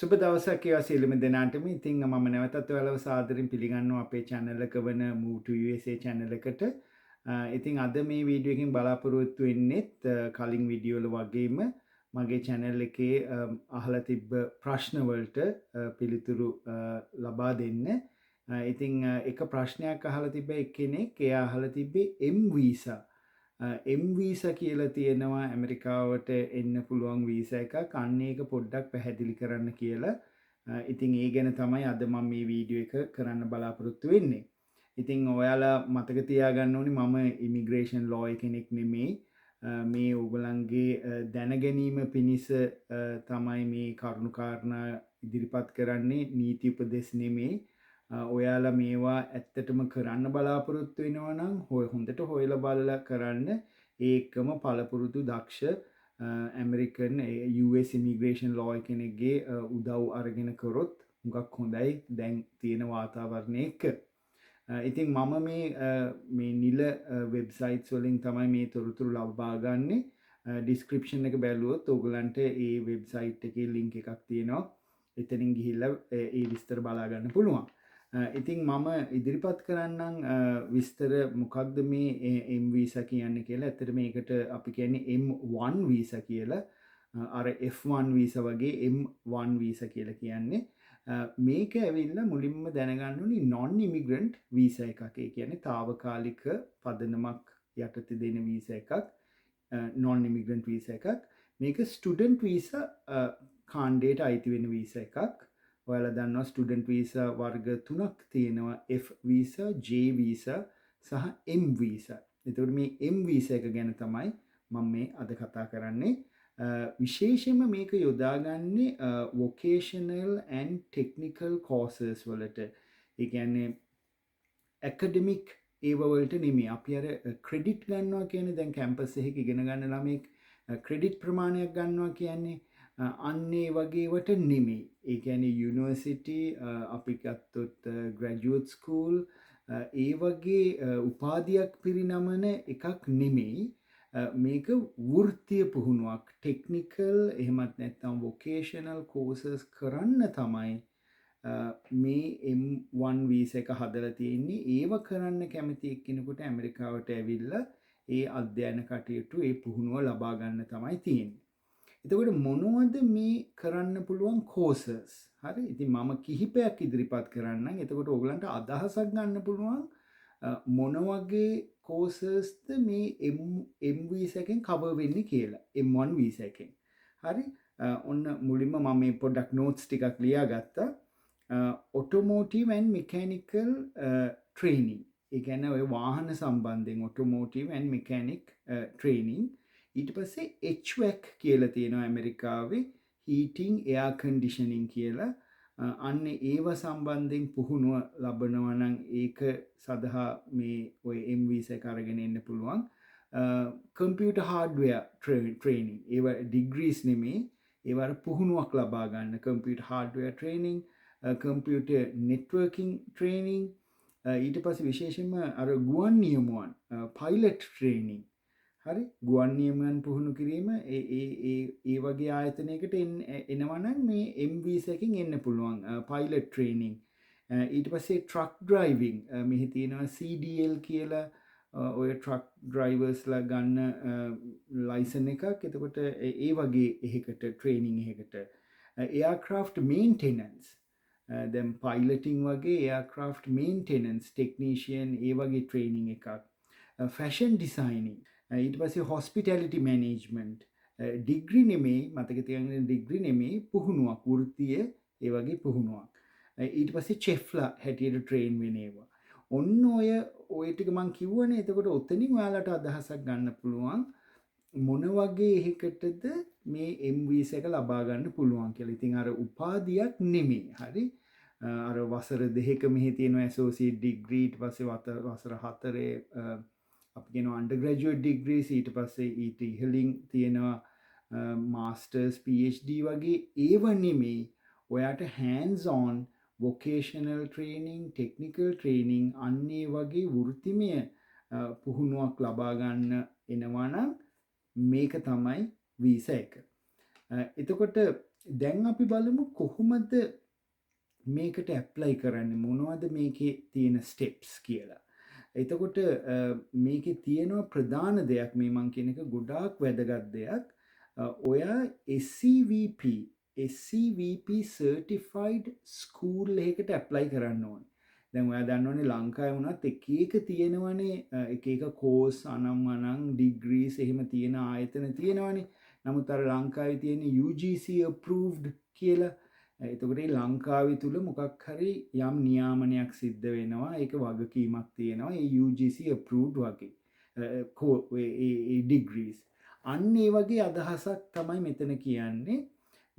සුබ දවසක් ඒවා සියලුම දෙනාටම. ඉතින් මම නැවතත් ඔයාලව සාදරයෙන් පිළිගන්නවා අපේ channel එක වන Move to USA channel එකට. ඉතින් අද මේ වීඩියෝ එකකින් බලාපොරොත්තු වෙන්නෙත් කලින් වීඩියෝ වල වගේම මගේ channel එකේ අහලා තිබ්බ ප්‍රශ්න වලට පිළිතුරු ලබා දෙන්න. ඉතින් එක ප්‍රශ්නයක් අහලා තිබ්බ එක්කෙනෙක් එයා අහලා තිබ්බේ M visa වීසා කියලා තියෙනවා ඇමරිකාවට එන්න පුළුවන් වීසා එකක්. අන්න ඒක පොඩ්ඩක් පැහැදිලි කරන්න කියලා. ඉතින් ඒ ගැන තමයි අද මම මේ වීඩියෝ එක කරන්න බලාපොරොත්තු වෙන්නේ. ඉතින් ඔයාලා මතක තියාගන්න ඕනේ මම ඉමිග්‍රේෂන් ලෝයර් කෙනෙක් නෙමෙයි. මේ ඕගොල්ලන්ගේ දැනගැනීම පිණිස තමයි මේ කරුණු කාරණා ඉදිරිපත් කරන්නේ. නීති උපදෙස් නෙමෙයි. ඔයාලා මේවා ඇත්තටම කරන්න බලාපොරොත්තු වෙනවා නම් හොඳට හොයලා බලලා කරන්න. ඒකම පළපුරුදු දක්ෂ ඇමරිකන් US ඉමිග්‍රේෂන් ලෝයර් කෙනෙක්ගේ උදව් අරගෙන කරොත් හුඟක් හොඳයි දැන් තියෙන වාතාවරණය එක්ක. ඉතින් මම මේ නිල වෙබ්සයිට්ස් වලින් තමයි මේ තොරතුරු ලබා ගන්නෙ. ඩිස්ක්‍රිප්ෂන් එක බැලුවොත් ඔයගලන්ට ඒ වෙබ්සයිට් එකේ ලින්ක් එකක් තියෙනවා. එතනින් ගිහිල්ලා ඒ විස්තර බලා ගන්න පුළුවන්. ඉතින් මම ඉදිරිපත් කරන්නම් විස්තර මොකක්ද මේ M වීසා කියන්නේ කියලා. ඇත්තට මේකට අපි කියන්නේ M1 වීසා කියලා. අර F1 වීසා වගේ M1 වීසා කියලා කියන්නේ. මේක ඇවිල්ලා මුලින්ම දැනගන්න ඕනි non immigrant වීසා එකක්. ඒ කියන්නේ తాවකාලික පදනමක් යටතේ දෙන වීසා එකක්. non immigrant වීසා එකක්. මේක ස්ටුඩන්ට් වීසා කාණ්ඩයට අයිති වෙන වීසා එකක්. ඔයාලා දන්නවා ස්ටුඩන්ට් වීසා වර්ග 3ක් තියෙනවා. F වීසා, J වීසා සහ M වීසා. එතකොට මේ M වීසා එක ගැන තමයි මම මේ අද කතා කරන්නේ. විශේෂයෙන්ම මේක යොදාගන්නේ vocational and technical courses වලට. ඒ කියන්නේ academic ඒව වලට නෙමෙයි. අපි අර ක්‍රෙඩිට් ගන්නවා කියන්නේ දැන් කැම්පස් එකක ඉගෙන ගන්න ළමෙක් ක්‍රෙඩිට් ප්‍රමාණයක් ගන්නවා කියන්නේ අන්නේ වගේවට නෙමෙයි. ඒ කියන්නේ යුනිවර්සිටි අපි ගත්තොත් ග්‍රැජුවේට් ස්කූල් ඒ වගේ උපාධියක් පිරිනමන එකක් නෙමෙයි. මේක වෘත්තීය පුහුණුවක්. ටෙක්නිකල් එහෙමත් නැත්නම් වොකේෂනල් කෝසස් කරන්න තමයි මේ M1 වීසා එක හදලා තියෙන්නේ. ඒව කරන්න කැමති එක්කෙනෙකුට ඇමරිකාවට ඇවිල්ලා ඒ අධ්‍යයන කටයුතු ඒ පුහුණුව ලබා ගන්න තමයි තියෙන්නේ. එතකොට මොනවද මේ කරන්න පුළුවන් කෝසස්? හරි. ඉතින් මම කිහිපයක් ඉදිරිපත් කරන්නම්. එතකොට ඔයගලන්ට අදහසක් ගන්න පුළුවන් මොන වගේ කෝසස්ද මේ M වීසා එකෙන් කවර් වෙන්නේ කියලා. M1 වීසා එකෙන්. හරි. ඔන්න මුලින්ම මම මේ පොඩ්ඩක් නෝට්ස් ටිකක් ලියාගත්තා. automotive and mechanical training. ඒ කියන්නේ ඔය වාහන සම්බන්ධයෙන් automotive and mechanic training. ඊට පස්සේ HVAC කියලා තියෙනවා ඇමරිකාවේ heating air conditioning කියලා. අන්න ඒව සම්බන්ධයෙන් පුහුණුව ලබනවා නම් ඒක සඳහා මේ ඔය M visa එක අරගෙන එන්න පුළුවන්. computer hardware training. ඒව degrees නෙමේ. ඒව පුහුණුවක් ලබා ගන්න. computer hardware training, computer networking training. ඊට පස්සේ විශේෂයෙන්ම අර ගුවන් නියමුවන් pilot training. හරි ගුවන් නියමයන් පුහුණු කිරීම ඒ වගේ ආයතනයකට එනවා නම් මේ M visa එකකින් එන්න පුළුවන්. pilot training. ඊට පස්සේ truck driving මෙහි තියෙනවා CDL කියලා ඔය truck driversලා ගන්න license එකක්. එතකොට ඒ වගේ එහෙකට training එකකට aircraft maintenance දැන් piloting වගේ aircraft maintenance technician ඒ වගේ training එකක්. fashion designing ඊට පස්සේ hospitality management degree නෙමෙයි මතක තියාගන්න degree නෙමෙයි පුහුණුවක් වෘත්තීය ඒ වගේ පුහුණුවක්. ඊට පස්සේ chefලා හැටියට train වෙන ඒවා. ඔන්න ඔය ටික මම කිව්වනේ. එතකොට ඔතනින් ඔයාලට අදහසක් ගන්න පුළුවන් මොන වගේ එකකටද මේ M visa එක ලබා ගන්න පුළුවන් කියලා. ඉතින් අර උපාධියක් නෙමෙයි. හරි. අර වසර 2ක මෙහි තියෙන associate degree ඊට පස්සේ වසර 4 අපි කියනවා undergraduate degrees ඊට පස්සේ ඊට ඉහළින් තියෙනවා masters PhD වගේ ඒව නෙමෙයි. ඔයාට hands on vocational training, technical training අන්නේ වගේ වෘත්තිමය පුහුණුවක් ලබා ගන්න එනවා නම් මේක තමයි වීසා එක. එතකොට දැන් අපි බලමු කොහොමද මේකට ඇප්ලයි කරන්නේ, මොනවද මේකේ තියෙන ස්ටෙප්ස් කියලා. එතකොට මේකේ තියෙනවා ප්‍රධාන දෙයක්, මේ මං කියන එක ගොඩාක් වැදගත් දෙයක්. ඔයා SCVP certified school එකකට ඇප්ලයි කරන්න ඕනේ. දැන් ඔයා දන්නවනේ ලංකාවේ වුණත් එක එක තියෙනවනේ, එක එක කෝස් අනම් ඩිග්‍රීස් එහෙම තියෙන ආයතන තියෙනවනේ. නමුත් අර ලංකාවේ තියෙන UGC approved කියලා. එතකොට ලංකාවේ තුල මොකක් හරි යම් නියාමනයක් සිද්ධ වෙනවා, ඒක වගකීමක් තියෙනවා, ඒ UGC approved වගේ ඒ ඩිග්‍රීස්. අන්න ඒ වගේ අදහසක් තමයි මෙතන කියන්නේ.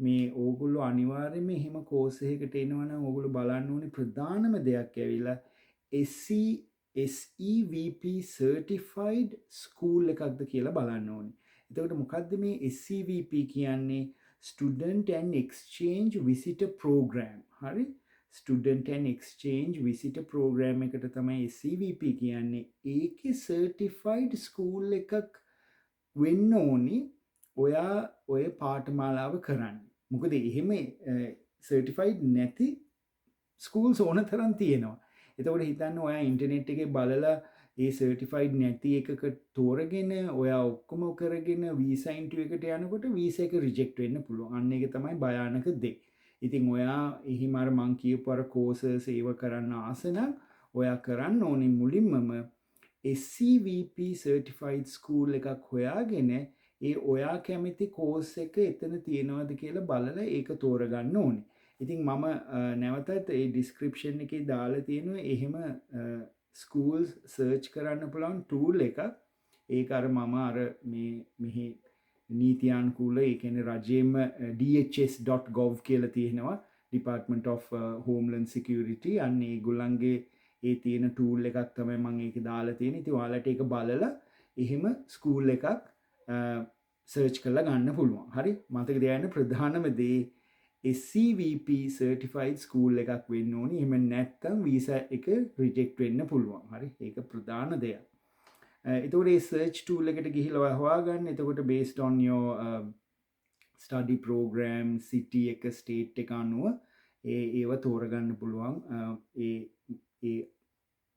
මේ ඕගොල්ලෝ අනිවාර්යයෙන්ම එහෙම කෝස් එකකට එනවා නම් ඕගොල්ලෝ බලන්න ඕනේ ප්‍රධානම දෙයක් ඇවිල්ලා SEVP certified school එකක්ද කියලා බලන්න ඕනේ. එතකොට මොකද්ද මේ SEVP කියන්නේ? Student and Exchange Visitor Program. හරි? Student and Exchange Visitor Program එකට තමයි SEVP කියන්නේ. ඒකේ certified school එකක් වෙන්න ඕනි ඔයා ඔය පාඨමාලාව කරන්න. මොකද එහෙම certified නැති schools ඕන තරම් තියෙනවා. එතකොට හිතන්න ඔයා ඉන්ටර්නෙට් එකේ බලලා ඒ certified නැති එකක තෝරගෙන ඔයා ඔක්කොම කරගෙන visa interview එකට යනකොට visa එක reject වෙන්න පුළුවන්. අන්න ඒක තමයි භයානක දේ. ඉතින් ඔයා එහිම අර මං කියපු අර courses ඒව කරන්න ආස නම් ඔයා කරන්න ඕනේ මුලින්මම SCVP certified school එකක් හොයාගෙන ඒ ඔයා කැමති course එක එතන තියෙනවද කියලා බලලා ඒක තෝරගන්න ඕනේ. ඉතින් මම නැවතත් ඒ description එකේ දාලා තියෙනවා එහෙම schools search කරන්න පුළුවන් tool එකක්. ඒක අර මම අර මෙහි නීතියානුකූල ඒ කියන්නේ රජයේම dhs.gov කියලා තියෙනවා, Department of Homeland Security. අන්න ඒගොල්ලන්ගේ ඒ තියෙන tool එකක් තමයි මම ඒකේ දාලා තියෙන්නේ. ඉතින් ඔයාලට ඒක බලලා එහෙම school එකක් search කරලා ගන්න පුළුවන්. හරි? මතක තියාගන්න ප්‍රධානම දේ SCVP certified school එකක් වෙන්න ඕනි. එහෙම නැත්නම් visa එක reject වෙන්න පුළුවන්. හරි? ඒක ප්‍රධාන දෙයක්. එතකොට මේ search tool එකට ගිහිල්ලා හොයාගන්න. එතකොට based on your study program, city එක, state එක අනුව ඒව තෝරගන්න පුළුවන්. ඒ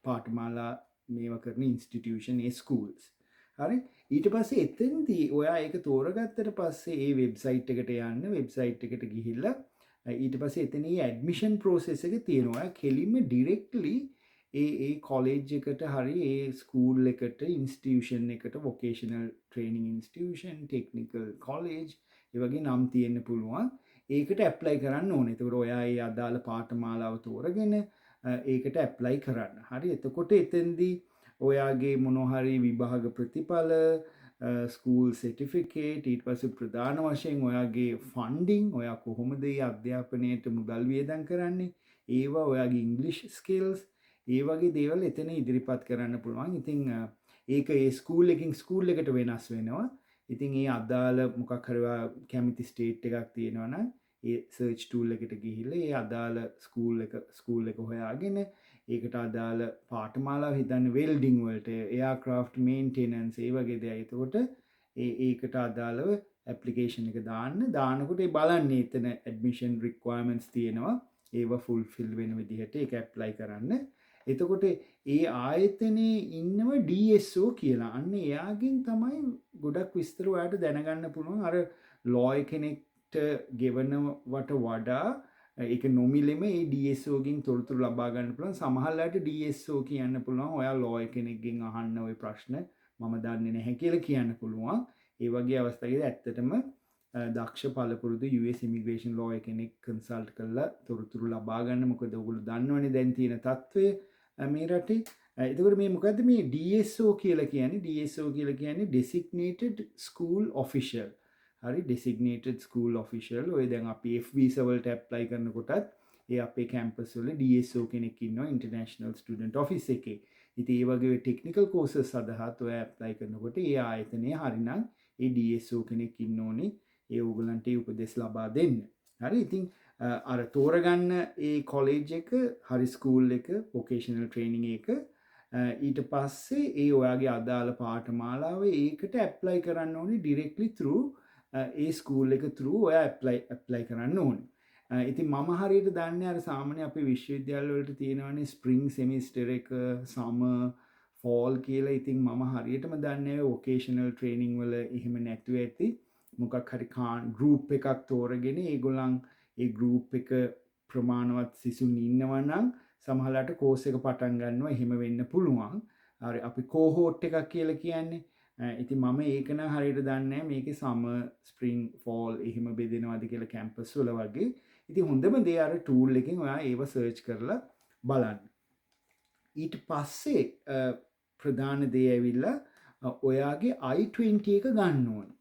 පාඨමාලා මේවා කරන institution, ඒ schools. හරි? ඊට පස්සේ එතෙන්දී ඔයා ඒක තෝරගත්තට පස්සේ ඒ වෙබ්සයිට් එකට යන්න. වෙබ්සයිට් එකට ගිහිල්ලා ඊට පස්සේ එතන ඒ ඇඩ්මිෂන් ප්‍රොසෙස් එක තියෙනවා. කෙලින්ම ඩිරෙක්ට්ලි ඒ කොලෙජ් එකට හරි ඒ ස්කූල් එකට, ඉන්ස්ටිටියුෂන් එකට, vocational training institution, technical college ඒ වගේ නම් තියෙන්න පුළුවන්. ඒකට ඇප්ලයි කරන්න ඕනේ. එතකොට ඔයා ඒ අදාළ පාඨමාලාව තෝරගෙන ඒකට ඇප්ලයි කරන්න. හරි? එතකොට එතෙන්දී ඔයාගේ මොනහරි විභාග ප්‍රතිඵල, ස්කූල් සර්ටිෆිකේට්, ඊට පස්සේ ප්‍රධාන වශයෙන් ඔයාගේ ෆන්ඩින්, ඔයා කොහොමද මේ අධ්‍යාපනයට මුදල් වියදම් කරන්නේ, ඒවා ඔයාගේ ඉංග්ලිෂ් ස්කිල්ස්, ඒ වගේ දේවල් එතන ඉදිරිපත් කරන්න පුළුවන්. ඉතින් ඒක ඒ ස්කූල් එකකින් ස්කූල් එකට වෙනස් වෙනවා. ඉතින් ඒ අදාළ මොකක් හරි කැමති ස්ටේට් එකක් තියෙනවා නම් ඒ සර්ච් ටූල් එකට ගිහිල්ලා ඒ අදාළ ස්කූල් එක හොයාගෙන ඒකට අදාළ පාඨමාලාව හිතන්න වෙල්ඩින් වලට, එයාක්‍රාෆ්ට් මේන්ටෙනන්ස්, ඒ වගේ දේවල්. එතකොට ඒකට අදාළව ඇප්ලිකේෂන් එක දානකොට ඒ බලන්නේ එතන ඇඩ්මිෂන් රික්වයර්මන්ට්ස් තියෙනවා. ඒව ෆුල්ෆිල් වෙන විදිහට ඒක ඇප්ලයි කරන්න. එතකොට ඒ ආයතනයේ ඉන්නව DSO කියලා. අන්න එයාගෙන් තමයි ගොඩක් විස්තර ඔයාලට දැනගන්න පුළුවන්. අර ලෝයර් කෙනෙක්ට ගෙවනවට වඩා ඒක නොමිලෙම ඒ DSO ගෙන් තොරතුරු ලබා ගන්න පුළුවන්. සමහරවිට DSO කියන්න පුළුවන් ඔයා ලෝයර් කෙනෙක්ගෙන් අහන්න ওই ප්‍රශ්න මම දන්නේ නැහැ කියලා කියන්න පුළුවන්. ඒ වගේ අවස්ථාවකදී ඇත්තටම දක්ෂ පළපුරුදු US ඉමිග්‍රේෂන් ලෝයර් කෙනෙක් කන්සල්ට් කරලා තොරතුරු ලබා ගන්න. මොකද ඔයගොල්ලෝ දන්නවනේ දැන් තියෙන තත්ත්වය මේ රටේ. එතකොට මේ මොකද්ද මේ DSO කියලා කියන්නේ? DSO කියලා කියන්නේ designated school official. හරි? designated school official. ඔය දැන් අපි F visa වලට apply කරනකොටත් ඒ අපේ කැම්පස් වල DSO කෙනෙක් ඉන්නවා, international student office එකේ. ඉතින් ඒ වගේ ටෙක්නිකල් courses සඳහාත් ඔය apply කරනකොට ඒ ආයතනයේ හරිනම් ඒ DSO කෙනෙක් ඉන්න ඕනේ. ඒ ඕගලන්ට උපදෙස් ලබා දෙන්න. හරි? ඉතින් අර තෝරගන්න ඒ කොලෙජ් එක, හරි ස්කූල් එක, වොකේෂනල් ට්‍රේනින් එක, ඊට පස්සේ ඒ ඔයාගේ අදාළ පාඨමාලාව ඒකට ඇප්ලයි කරන්න ඕනේ directly through ඒ ස්කූල් එක through ඔයා apply කරන්න ඕනේ. ඉතින් මම හරියට දන්නේ අර සාමාන්‍ය අපේ විශ්වවිද්‍යාල වලට තියෙනවානේ ස්ප්‍රින්ග් සෙමිස්ටර් එක, සමර්, ෆෝල් කියලා. ඉතින් මම හරියටම දන්නේ වොකේෂනල් ට්‍රේනින් වල එහෙම නැතුව ඇති. මොකක් හරි ගෲප් එකක් තෝරගෙන ඒගොල්ලන් ඒ ගෲප් එක ප්‍රමාණවත් සිසුන් ඉන්නවා නම් සමහරලාට කෝස් එක පටන් ගන්නවා. එහෙම වෙන්න පුළුවන්. හරි අපි කෝහෝට් එකක් කියලා කියන්නේ. ඉතින් මම ඒක නම් හරියට දන්නේ නැහැ මේකේ සමර්, ස්ප්‍රින්ග්, ෆෝල් එහෙම බෙදෙනවද කියලා කැම්පස් වල වගේ. ඉතින් හොඳම දේ අර ටූල් එකෙන් ඔයා ඒව සර්ච් කරලා බලන්න. ඊට පස්සේ ප්‍රධාන දේ ඇවිල්ලා ඔයාගේ I-20 එක ගන්න ඕනේ.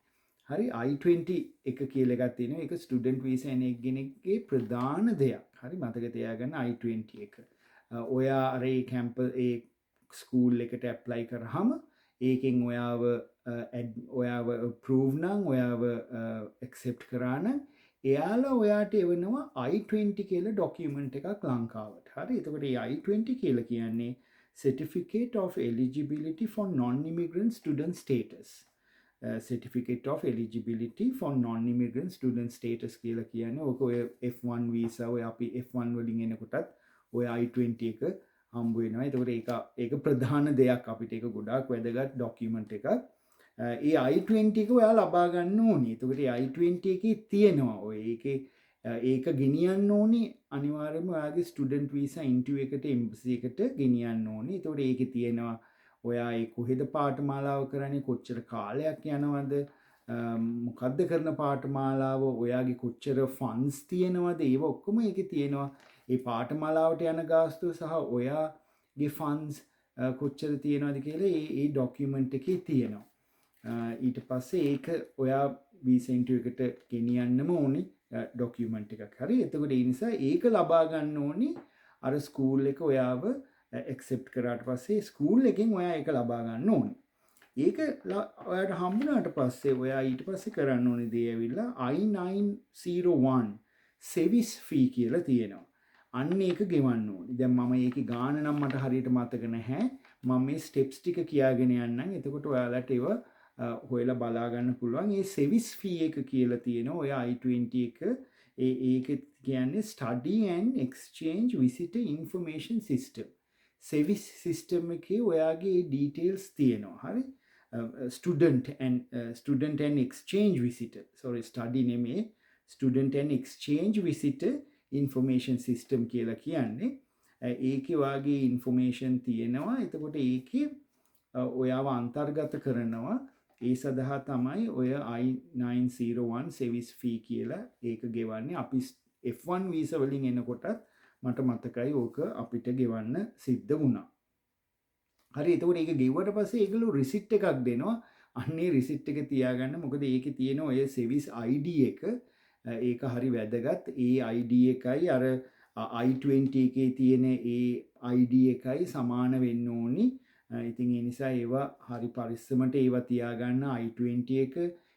හරි I-20 එක කියලා එකක් තියෙනවා. ඒක ස්ටුඩන්ට් වීසා එන කෙනෙක්ගේ ප්‍රධාන දෙයක්. හරි මතක තියාගන්න I-20 එක. ඔයා අර ඒ ස්කූල් එකට ඇප්ලයි කරාම ඒකෙන් ඔයාව approve නම් ඔයාව accept කරා නම් එයාලා ඔයාට එවනවා I-20 කියලා ඩොකියුමන්ට් එකක් ලංකාවට. හරි එතකොට මේ I-20 කියලා කියන්නේ Certificate of Eligibility for Non-Immigrant Student Status. Certificate of Eligibility for Non-Immigrant Student Status කියලා කියන්නේ ඔක ඔය F1 visa ඔය අපි F1 වලින් එනකොටත් ඔය I-20 එක හම්බ වෙනවා. එතකොට ඒක ප්‍රධාන දෙයක් අපිට. ඒක ගොඩාක් වැදගත් ඩොකියුමන්ට් එකක්. ඒ I-20 එක ඔයා ලබා ගන්න ඕනේ. එතකොට ඒ I-20 එකේ තියෙනවා ඔය ඒක ගෙනියන්න ඕනේ අනිවාර්යයෙන්ම ඔයාගේ ස්ටුඩන්ට් වීසා ඉන්ටර්විව් එකට එම්බසි එකට ගෙනියන්න ඕනේ. එතකොට ඒකේ තියෙනවා ඔයා ඒ කොහෙද පාඨමාලාව කරන්නේ, කොච්චර කාලයක් යනවද, මොකද්ද කරන පාඨමාලාව, ඔයාගේ කොච්චර ෆන්ඩ්ස් තියෙනවද, ඒව ඔක්කොම ඒකේ තියෙනවා. ඒ පාඨමාලාවට යන ගාස්තුව සහ ඔයාගේ ෆන්ඩ්ස් කොච්චර තියෙනවද කියලා ඒ ඩොකියුමන්ට් එකේ තියෙනවා. ඊට පස්සේ ඒක ඔයා වීසා ඉන්ටර්විව් එකට ගෙනියන්නම ඕනේ ඩොකියුමන්ට් එකක්. හරි එතකොට ඒ නිසා ඒක ලබා ගන්න ඕනේ අර ස්කූල් එක ඔයාව accept කරාට පස්සේ ස්කූල් එකෙන් ඔයා ඒක ලබා ගන්න ඕනේ. ඒක ඔයාට හම්බුනාට පස්සේ ඔයා ඊට පස්සේ කරන්න ඕනේ දේ ඇවිල්ලා I-901 සෙවිස් ෆී කියලා තියෙනවා. අන්න ඒක ගෙවන්න ඕනේ. දැන් මම ඒකේ ගාන නම් මට හරියට මතක නැහැ. මම මේ ස්ටෙප්ස් ටික කියාගෙන යන්නම්. එතකොට ඔයාලට ඒව හොයලා බලා ගන්න පුළුවන්. මේ සෙවිස් ෆී එක කියලා තියෙනවා. ඔය I-20 එක ඒක කියන්නේ Study and Exchange Visitor Information System. SEVIS system එකේ ඔයාගේ ඩීටේල්ස් තියෙනවා. හරි student and exchange visitor, sorry study නෙමේ, student and exchange visitor information system කියලා කියන්නේ ඒකේ වාගේ information තියෙනවා. එතකොට ඒකේ ඔයාව අන්තර්ගත කරනවා. ඒ සඳහා තමයි ඔය I-901 සෙවිස් ෆී කියලා ඒක ගෙවන්නේ. අපි F1 වීසා වලින් එනකොටත් මට මතකයි ඕක අපිට ගෙවන්න සිද්ධ වුණා. හරි එතකොට ඒක ගෙවුවට පස්සේ ඒගොල්ලෝ රිසිට් එකක් දෙනවා. අන්නේ රිසිට් එක තියාගන්න. මොකද ඒකේ තියෙන ඔය සෙවිස් ID එක ඒක හරි වැදගත්. ඒ ID එකයි අර I-20 එකේ තියෙන ඒ ID එකයි සමාන වෙන්න ඕනි. ඉතින් ඒ නිසා ඒවා හරි පරිස්සමට ඒවා තියාගන්න. I-20 එක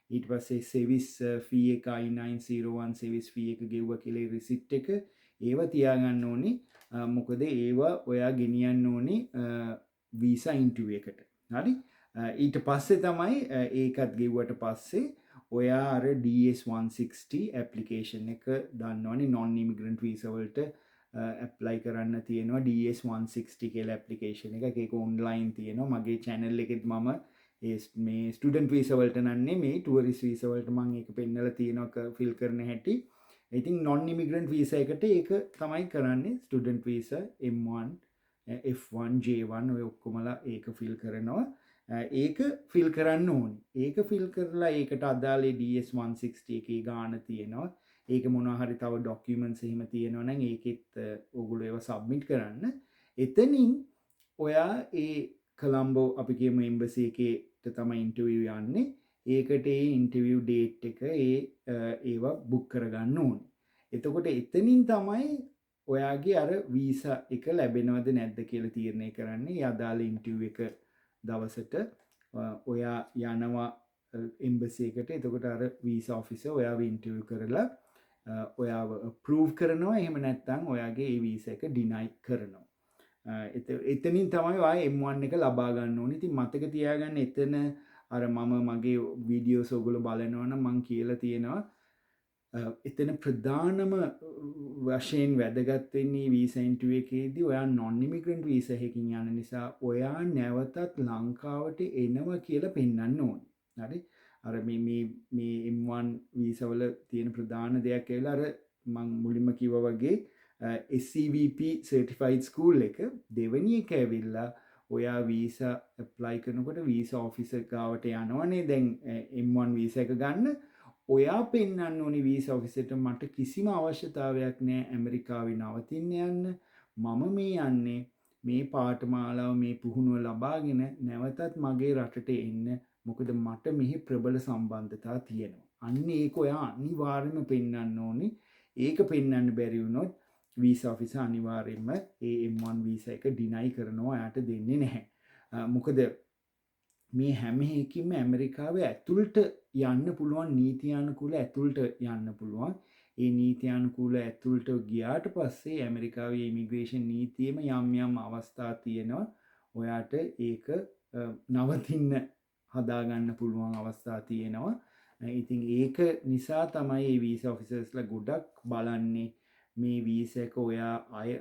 ඊට පස්සේ සෙවිස් ෆී එක I-901 සෙවිස් ෆී එක ගෙවුවා කියලා රිසිට් එක ඒව තියාගන්න ඕනි. මොකද ඒව ඔයා ගෙනියන්න ඕනි වීසා ඉන්ටර්විව් එකට. හරි ඊට පස්සේ තමයි ඒකත් ගෙව්වට පස්සේ ඔයා අර DS-160 ඇප්ලිකේෂන් එක දන්නවනේ. non immigrant visa වලට ඇප්ලයි කරන්න තියෙනවා DS-160 කියලා ඇප්ලිකේෂන් එකක්. ඒක ඔන්ලයින් තියෙනවා. මගේ channel එකෙත් මම මේ ස්ටුඩන්ට් වීසා වලට නන්නේ මේ ටුවරිස්ට් වීසා වලට මම ඒක පෙන්නලා තියෙනවා ෆිල් කරන හැටි. ඉතින් non immigrant visa එකට ඒක තමයි කරන්නේ. Student visa M1 F1 J1 ඔය ඔක්කොමලා ඒක ෆිල් කරනවා. ඒක ෆිල් කරන්න ඕනේ. ඒක ෆිල් කරලා ඒකට අදාළ DS-160 එකේ ගාන තියෙනවා. ඒක මොනවා හරි තව ඩොකියුමන්ට්ස් එහෙම තියෙනවා නම් ඒකෙත් ඔයගොල්ලෝ ඒවා සබ්මිට් කරන්න. එතනින් ඔයා ඒ කොලම්බෝ අපි කියමු එම්බසි එකේට තමයි ඉන්ටර්විව් යන්නේ. ඒකට ඒ ඉන්ටර්විව් ඩේට් එක ඒවා බුක් කරගන්න ඕනේ. එතකොට එතනින් තමයි ඔයාගේ අර වීසා එක ලැබෙනවද නැද්ද කියලා තීරණය කරන්නේ. ඒ අදාළ ඉන්ටර්විව් එක දවසට ඔයා යනවා එම්බසි එකට. එතකොට අර වීසා ඔෆිසර් ඔයාව ඉන්ටර්විව් කරලා ඔයාව අප්‍රූව් කරනවා. එහෙම නැත්නම් ඔයාගේ ඒ වීසා එක ඩිනයි කරනවා. එතනින් තමයි ඔයා M1 එක ලබා ගන්න ඕනේ. ඉතින් මතක තියාගන්න එතන අර මම මගේ වීඩියෝස් ඔයගොල්ලෝ බලනවා නම් මම කියලා තියෙනවා එතන ප්‍රධානම වශයෙන් වැදගත් වෙන්නේ වීසා ඉන්ටර්වියු එකේදී ඔයා non immigrant වීසා එකකින් යන නිසා ඔයා නැවතත් ලංකාවට එනවා කියලා පෙන්වන්න ඕනේ. හරි? අර මේ M1 වීසා වල තියෙන ප්‍රධාන දෙයක් කියලා අර මම මුලින්ම කිව්වා වගේ SCVP certified school එක දෙවෙනි එක ඇවිල්ලා ඔයා වීසා ඇප්ලයි කරනකොට වීසා ඔෆිසර් ගාවට යනවනේ දැන් M1 වීසා එක ගන්න ඔයා පෙන්වන්න ඕනි වීසා ඔෆිසර්ට මට කිසිම අවශ්‍යතාවයක් නැහැ ඇමරිකාවේ නවතින්න යන්න මම මේ යන්නේ මේ පාඨමාලාව මේ පුහුණුව ලබාගෙන නැවතත් මගේ රටට එන්න මොකද මට මෙහි ප්‍රබල සම්බන්ධතා තියෙනවා අන්න ඒක ඔයා අනිවාර්යයෙන්ම පෙන්වන්න ඕනි ඒක පෙන්වන්න බැරි වුණොත් වීසා ඔෆිසර් අනිවාර්යයෙන්ම ඒ M1 වීසා එක ඩිනයි කරනවා එයාට දෙන්නේ නැහැ මොකද මේ හැම එකකින්ම ඇමරිකාවේ ඇතුළට යන්න පුළුවන් නීතියානුකූල ඇතුළට යන්න පුළුවන්. ඒ නීතියානුකූල ඇතුළට ගියාට පස්සේ ඇමරිකාවේ ඉමිග්‍රේෂන් නීතියේම යම් අවස්ථා තියෙනවා. ඔයාට ඒක නවතින්න හදාගන්න පුළුවන් අවස්ථා තියෙනවා. ඉතින් ඒක නිසා තමයි මේ වීසා ඔෆිසර්ස්ලා ගොඩක් බලන්නේ මේ වීසා එක ඔයා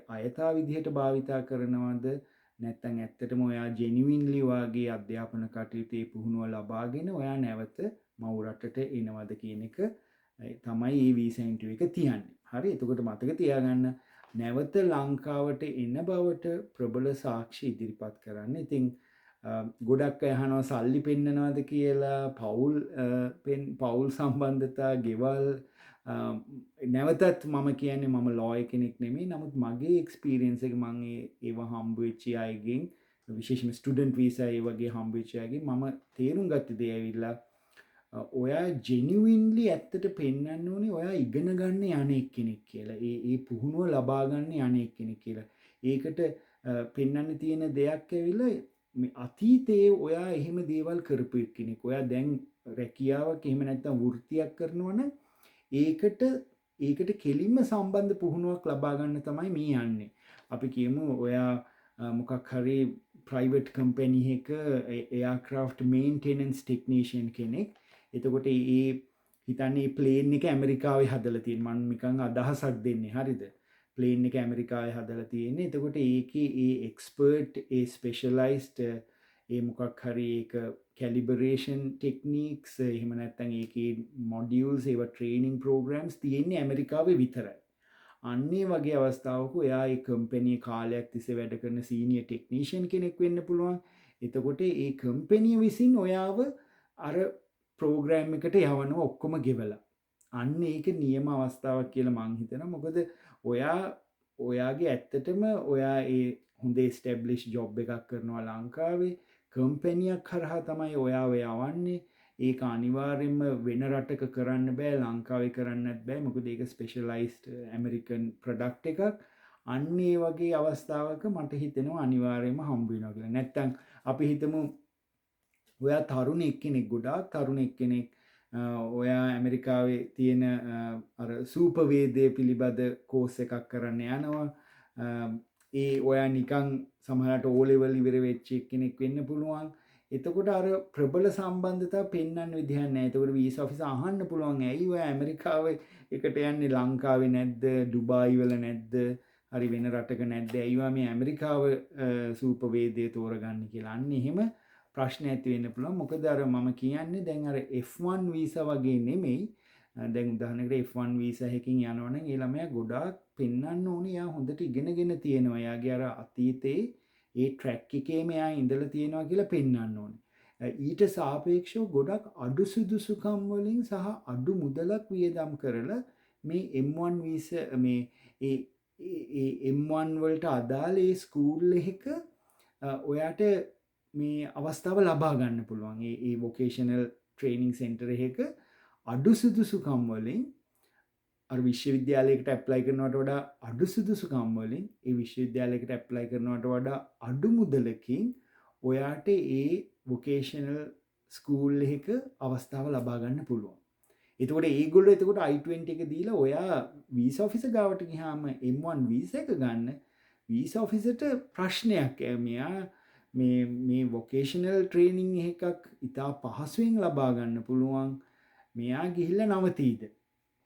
අයථා විදිහට භාවිතා කරනවද නැත්තම් ඇත්තටම ඔයා ජෙනුවින්ලි වාගේ අධ්‍යාපන කටයුත්තේ පුහුණුව ලබාගෙන ඔයා නැවත මව් රටට එනවද කියන එක තමයි මේ වීසා ඉන්ටර්වියු එක තියන්නේ. හරි. එතකොට මතක තියාගන්න නැවත ලංකාවට එන බවට ප්‍රබල සාක්ෂි ඉදිරිපත් කරන්න. ඉතින් ගොඩක් අය අහනවා සල්ලි පෙන්නනවද කියලා පවුල් සම්බන්ධතා ගෙවල් නැවතත් මම කියන්නේ මම ලෝය කෙනෙක් නෙමෙයි නමුත් මගේ එක්ස්පීරියන්ස් එක මම ඒව හම්බ වෙච්ච අයගෙන් විශේෂයෙන්ම ස්ටුඩන්ට් වීසා ඒ වගේ හම්බ වෙච්ච අයගෙන් මම තේරුම් ගත්ත දේ ඇවිල්ලා ඔයා ජෙනුවින්ලි ඇත්තට පෙන්වන්න ඕනේ ඔයා ඉගෙන ගන්න යන්නේ කෙනෙක් කියලා. ඒ පුහුණුව ලබා ගන්න යන්නේ කෙනෙක් කියලා. ඒකට පෙන්වන්න තියෙන දෙයක් ඇවිල්ලා මේ අතීතයේ ඔයා එහෙම දේවල් කරපු කෙනෙක්. ඔයා දැන් රැකියාවක් එහෙම නැත්නම් වෘත්තියක් කරනවා නම් ඒකට කෙලින්ම සම්බන්ධ පුහුණුවක් ලබා ගන්න තමයි මේ යන්නේ. අපි කියමු ඔයා මොකක් හරි ප්‍රයිවට් කම්පැනි එකක එයාක්‍රාෆ්ට් මේන්ටෙනන්ස් ටෙක්නීෂියන් කෙනෙක්. එතකොට ඒ හිතන්නේ ප්ලේන් එක ඇමරිකාවේ හදලා තියෙන මම නිකන් අදහසක් දෙන්නේ. හරිද? ප්ලේන් එක ඇමරිකාවේ හදලා තියෙන්නේ. එතකොට ඒකේ ඒ එක්ස්පර්ට් ඒ ස්පෙෂලායිස්ඩ් ඒ මොකක් හරි ඒක කැලිබරේෂන් ටෙක්නික්ස් එහෙම නැත්නම් ඒකේ මොඩියුල්ස් ඒවා ට්‍රේනින් ප්‍රෝග්‍රෑම්ස් තියෙන්නේ ඇමරිකාවේ විතරයි. අන්නේ වගේ අවස්ථාවක එයා ඒ කම්පැනි කාලයක් තිස්සේ වැඩ කරන සීනියර් ටෙක්නීෂියන් කෙනෙක් වෙන්න පුළුවන්. එතකොට ඒ කම්පැනි විසින් ඔයාව අර ප්‍රෝග්‍රෑම් එකට යවනවා ඔක්කොම ගෙවලා. අන්න ඒක නියම අවස්ථාවක් කියලා මං හිතනවා. මොකද ඔයාගේ ඇත්තටම ඔයා ඒ හොඳ ස්ටැබ්ලිෂ් ජොබ් එකක් කරනවා ලංකාවේ කම්පැනියක් කරහා තමයි ඔයාව යවන්නේ. ඒක අනිවාර්යෙන්ම වෙන රටක කරන්න බෑ ලංකාවේ කරන්නත් බෑ මොකද ඒක ස්පෙෂලායිස්ඩ් ඇමරිකන් ප්‍රොඩක්ට් එකක්. අන්න ඒ වගේ අවස්ථාවක මට හිතෙනවා අනිවාර්යෙන්ම හම්බ වෙනවා කියලා. නැත්තම් අපි හිතමු ඔයා තරුණෙක් කෙනෙක් ගොඩාක් තරුණෙක් කෙනෙක් ඔයා ඇමරිකාවේ තියෙන අර සූපවේදය පිළිබඳ කෝස් එකක් කරන්න යනවා. ඒ ඔයා නිකන් සමහරට O level ඉවර වෙච්ච කෙනෙක් වෙන්න පුළුවන්. එතකොට අර ප්‍රබල සම්බන්ධතාව පෙන්වන්න විදිහක් නැහැ. එතකොට වීසා ඔෆිසර් අහන්න පුළුවන් ඇයි ඔයා ඇමරිකාවේ එකට යන්නේ ලංකාවේ නැද්ද? ඩුබායි වල නැද්ද? හරි වෙන රටක නැද්ද? ඇයි ඔයා මේ ඇමරිකාව සූපවේදය තෝරගන්නේ කියලා. අන්න එහෙම ප්‍රශ්න ඇති වෙන්න පුළුවන්. මොකද අර මම කියන්නේ දැන් අර F1 වීසා වගේ නෙමෙයි. දැන් උදාහරණයකට F1 වීසා එකකින් යනවනම් ඒ ළමයා ගොඩාක් පෙන්වන්න ඕනේ යා හොඳට ඉගෙනගෙන තියෙනවා. යාගේ අර අතීතේ ඒ ට්‍රැක් එකේ මෙයා ඉඳලා තියෙනවා කියලා පෙන්වන්න ඕනේ. ඊට සාපේක්ෂව ගොඩක් අඩු සුදුසුකම් වලින් සහ අඩු මුදලක් වියදම් කරලා මේ M1 වීසා මේ ඒ M1 වලට අදාළ ඒ ස්කූල් එකක ඔයාට මේ අවස්ථාව ලබා ගන්න පුළුවන්. ඒ වොකේෂනල් ට්‍රේනින් සෙන්ටර් එකක අඩු සුදුසුකම් වලින් අර විශ්වවිද්‍යාලයකට ඇප්ලයි කරනවට වඩා අඩු සුදුසුකම් වලින් ඒ විශ්වවිද්‍යාලයකට ඇප්ලයි කරනවට වඩා අඩු මුදලකින් ඔයාට ඒ වොකේෂනල් ස්කූල් එකක අවස්ථාව ලබා ගන්න පුළුවන්. එතකොට ඒගොල්ලෝ එතකොට I-20 එක දීලා ඔයා වීසා ඔෆිසර් ගාවට ගියාම M1 වීසා එක ගන්න වීසා ඔෆිසර්ට ප්‍රශ්නයක්. මෙයා මේ වොකේෂනල් ට්‍රේනින් එකක් ඉතා පහසුවෙන් ලබා ගන්න පුළුවන් මෙයා ගිහිල්ලා නවතීද